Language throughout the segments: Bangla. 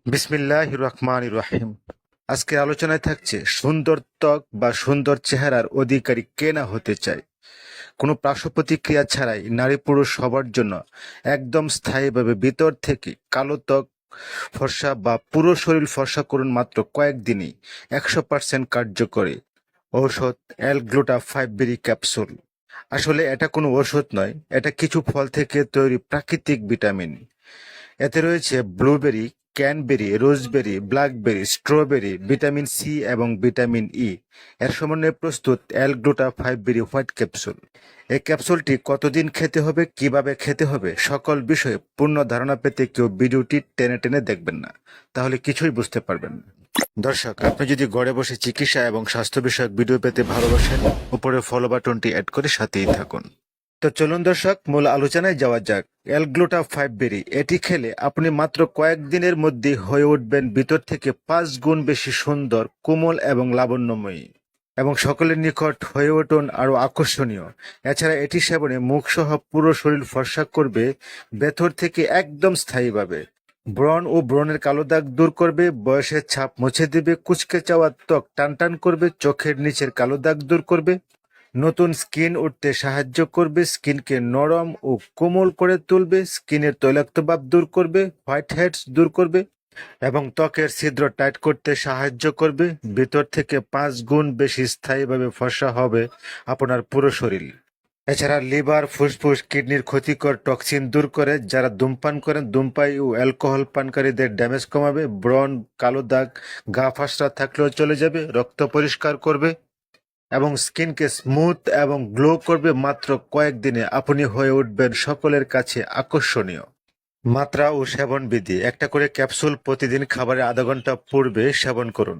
বিসমিল্লাহির রহমানির রহিম। আজকের আলোচনায় থাকছে সুন্দর ত্বক বা সুন্দর চেহারার অধিকারী কে না হতে চায়। কোনো পার্শ্ব প্রতিক্রিয়া ছাড়াই নারী পুরুষ সবার জন্য একদম স্থায়ীভাবে ভিতর থেকে কালো ত্বক ফর্সা বা পুরো শরীর ফর্সা করুন মাত্র কয়েকদিনই 100% কার্যকরী ঔষধ অ্যালগ্লুটা 5 বেরি ক্যাপসুল। আসলে এটা কোনো ওষুধ নয়, এটা কিছু ফল থেকে তৈরি প্রাকৃতিক ভিটামিন। এতে রয়েছে blueberry, cranberry, raspberry, blackberry, strawberry, vitamin C এবং ভিটামিন ই এর সমন্বয়ে প্রস্তুত অ্যালগ্লুটা 5 বেরি হোয়াইট ক্যাপসুল। এই ক্যাপসুলটি কতদিন খেতে হবে, কিভাবে খেতে হবে, সকল বিষয়ে পূর্ণ ধারণা পেতে কেউ ভিডিওটি টেনে টেনে দেখবেন না, তাহলে কিছুই বুঝতে পারবেন না। দর্শক, আপনি যদি ঘরে বসে চিকিৎসা এবং স্বাস্থ্য বিষয়ক ভিডিও পেতে ভালোবাসেন, উপরে ফলো বাটনটি অ্যাড করে সাথেই থাকুন। তো চলুন দর্শক, মূল আলোচনায় যাওয়া যাক। অ্যালগ্লুটা 5 বেরি এটি খেলে আপনি মাত্র কয়েকদিনের মধ্যে হয়ে উঠবেন ভিতর থেকে 5 গুণ বেশি সুন্দর, কোমল এবং লাবণ্যময়ী, এবং সকলের নিকট হয়ে উঠুন আরো আকর্ষণীয়। এছাড়া এটি সেবনে মুখ সহ পুরো শরীর ফর্সা করবে ভেতর থেকে একদম স্থায়ীভাবে। ব্রণ ও ব্রণের কালো দাগ দূর করবে, বয়সের ছাপ মুছে দেবে, কুঁচকে যাওয়া ত্বক টানটান করবে, চোখের নিচের কালো দাগ দূর করবে, নতুন স্কিন উঠতে সাহায্য করবে, স্কিনকে নরম ও কোমল করে তুলবে, স্কিনের তৈলাক্ত ভাব দূর করবে, হোয়াইট হেডস দূর করবে এবং ত্বকের ছিদ্র টাইট করতে সাহায্য করবে। ভিতর থেকে 5 গুণ বেশি স্থায়ীভাবে ফর্সা হবে আপনার পুরো শরীর। এছাড়া লিভার, ফুসফুস, কিডনির ক্ষতিকর টক্সিন দূর করে, যারা ধূমপান করেন ধূমপাই ও অ্যালকোহল পানকারীদের ড্যামেজ কমাবে, ব্রণ, কালো দাগ, গা ফসরা থাকলেও চলে যাবে, রক্ত পরিষ্কার করবে এবং স্কিনকে স্মুথ এবং গ্লো করবে। মাত্র কয়েকদিনে আপনি হয়ে উঠবেন সকলের কাছে আকর্ষণীয়। মাত্রা ও সেবন বিধি: একটা করে ক্যাপসুল প্রতিদিন খাবারের আধা ঘন্টা পূর্বে সেবন করুন।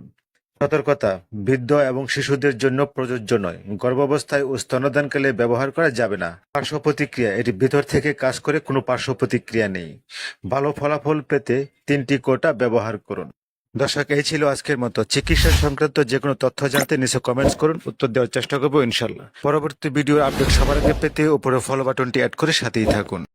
সতর্কতা: বৃদ্ধ এবং শিশুদের জন্য প্রযোজ্য নয়। গর্ভাবস্থায় ও স্তন্যদানকালে ব্যবহার করা যাবে না। পার্শ্ব প্রতিক্রিয়া: এটি ভিতর থেকে কাজ করে, কোনো পার্শ্ব প্রতিক্রিয়া নেই। ভালো ফলাফল পেতে 3টি কোটা ব্যবহার করুন। দর্শক, এই ছিল আজকের মতো। চিকিৎসা সংক্রান্ত যে কোনো তথ্য জানতে নিচে কমেন্টস করুন, উত্তর দেওয়ার চেষ্টা করবো ইনশাল্লাহ। পরবর্তী ভিডিওর আপডেট সবার আগে পেতে উপরে ফলো বাটনটি অ্যাড করে সাথেই থাকুন।